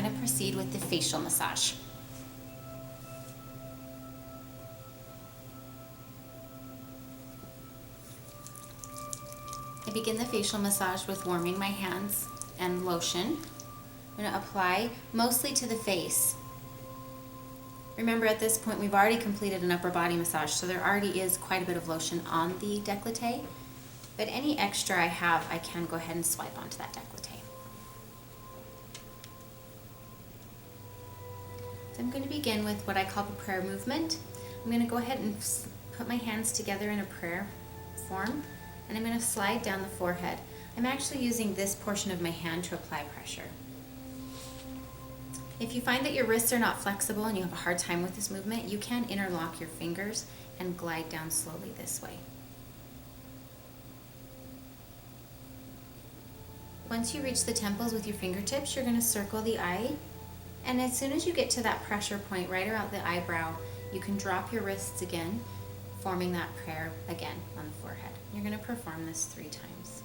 going to proceed with the facial massage. I begin the facial massage with warming my hands and lotion. I'm going to apply mostly to the face. Remember, at this point we've already completed an upper body massage, so there already is quite a bit of lotion on the décolleté, but any extra I have, I can go ahead and swipe onto that décolleté. So I'm going to begin with what I call the prayer movement. I'm going to go ahead and put my hands together in a prayer form, and I'm going to slide down the forehead. I'm actually using this portion of my hand to apply pressure. If you find that your wrists are not flexible and you have a hard time with this movement, you can interlock your fingers and glide down slowly this way. Once you reach the temples with your fingertips, you're going to circle the eye, and as soon as you get to that pressure point right around the eyebrow, you can drop your wrists again, forming that prayer again on the forehead. You're going to perform this 3 times.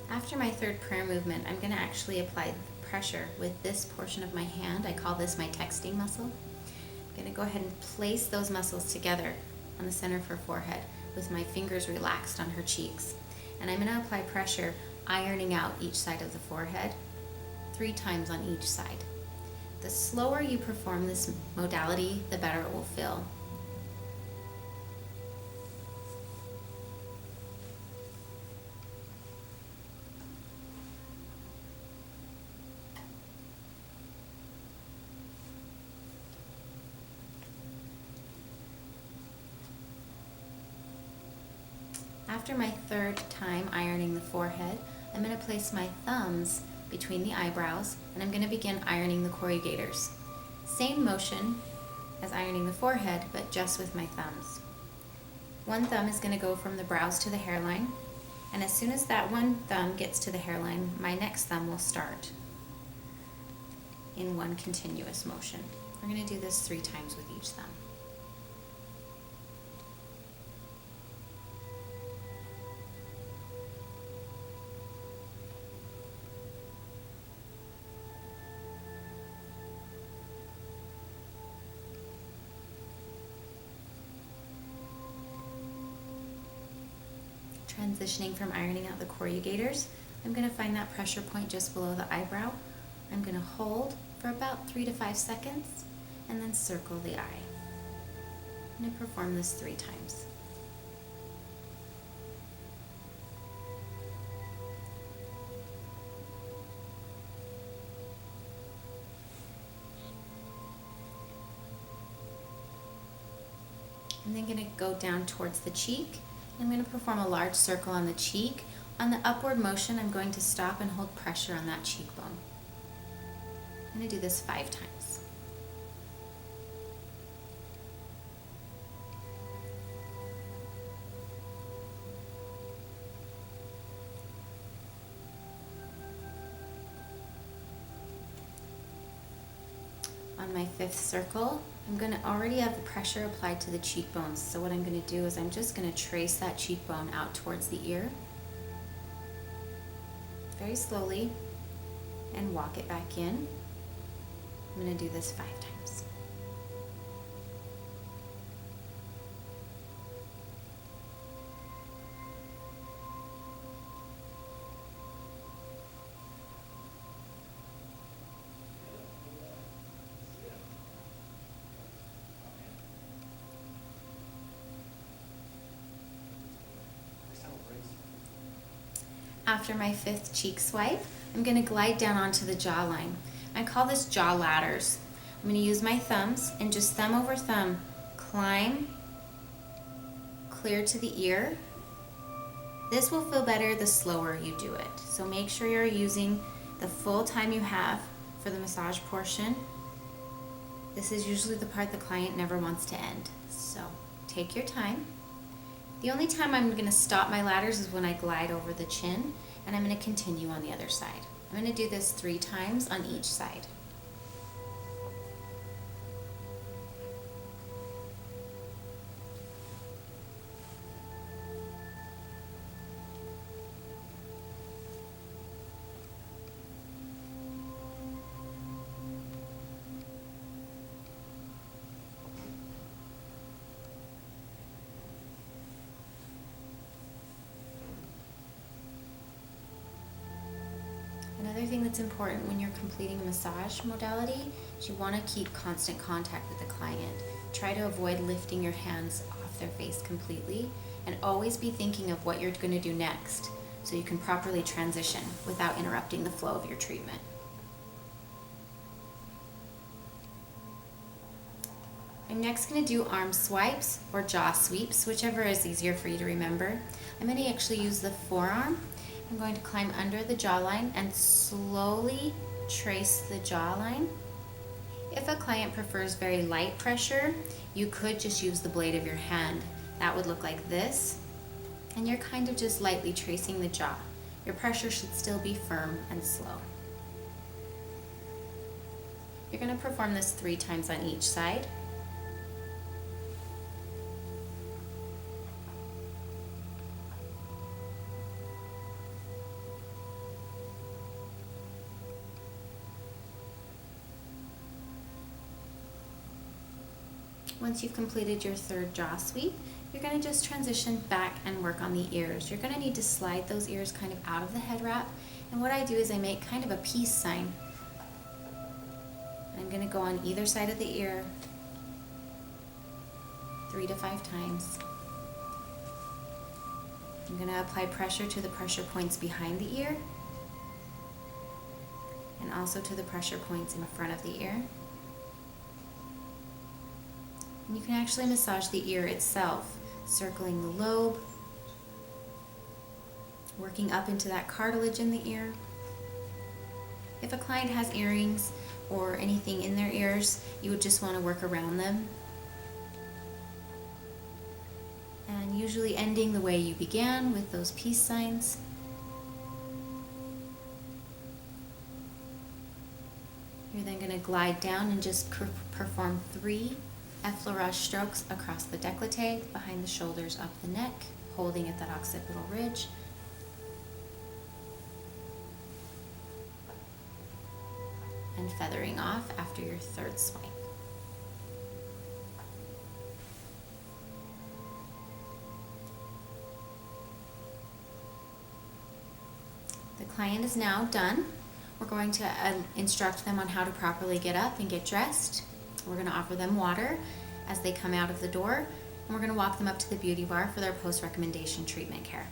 After my 3rd prayer movement, I'm going to actually apply pressure with this portion of my hand. I call this my texting muscle. I'm going to go ahead and place those muscles together on the center of her forehead with my fingers relaxed on her cheeks. And I'm going to apply pressure, ironing out each side of the forehead 3 times on each side. The slower you perform this modality, the better it will feel. After my 3rd time ironing the forehead, I'm going to place my thumbs between the eyebrows, and I'm going to begin ironing the corrugators. Same motion as ironing the forehead, but just with my thumbs. One thumb is going to go from the brows to the hairline, and as soon as that one thumb gets to the hairline, my next thumb will start in one continuous motion. We're going to do this 3 times with each thumb. Transitioning from ironing out the corrugators, I'm going to find that pressure point just below the eyebrow. I'm going to hold for about 3 to 5 seconds and then circle the eye. I'm going to perform this 3 times. I'm then going to go down towards the cheek. I'm going to perform a large circle on the cheek. On the upward motion, I'm going to stop and hold pressure on that cheekbone. I'm going to do this 5 times. On my 5th circle, I'm going to already have the pressure applied to the cheekbones. So what I'm going to do is I'm just going to trace that cheekbone out towards the ear very slowly and walk it back in. I'm going to do this 5 times. After my 5th cheek swipe, I'm going to glide down onto the jawline. I call this jaw ladders. I'm going to use my thumbs and just thumb over thumb, climb clear to the ear. This will feel better the slower you do it. So make sure you're using the full time you have for the massage portion. This is usually the part the client never wants to end. So take your time. The only time I'm going to stop my ladders is when I glide over the chin, and I'm going to continue on the other side. I'm going to do this 3 times on each side. Another thing that's important when you're completing a massage modality is you want to keep constant contact with the client. Try to avoid lifting your hands off their face completely, and always be thinking of what you're going to do next so you can properly transition without interrupting the flow of your treatment. I'm next going to do arm swipes or jaw sweeps, whichever is easier for you to remember. I'm going to actually use the forearm. I'm going to climb under the jawline and slowly trace the jawline. If a client prefers very light pressure, you could just use the blade of your hand. That would look like this. And you're kind of just lightly tracing the jaw. Your pressure should still be firm and slow. You're going to perform this 3 times on each side. Once you've completed your 3rd jaw sweep, you're going to just transition back and work on the ears. You're going to need to slide those ears kind of out of the head wrap. And what I do is I make kind of a peace sign. I'm going to go on either side of the ear 3 to 5 times. I'm going to apply pressure to the pressure points behind the ear and also to the pressure points in front of the ear. And you can actually massage the ear itself, circling the lobe, working up into that cartilage in the ear. If a client has earrings or anything in their ears, you would just want to work around them. And usually ending the way you began with those peace signs. You're then going to glide down and just perform 3 effleurage strokes across the décolleté, behind the shoulders, up the neck, holding at that occipital ridge. And feathering off after your 3rd swipe. The client is now done. We're going to instruct them on how to properly get up and get dressed. We're going to offer them water as they come out of the door, and we're going to walk them up to the beauty bar for their post-recommendation treatment care.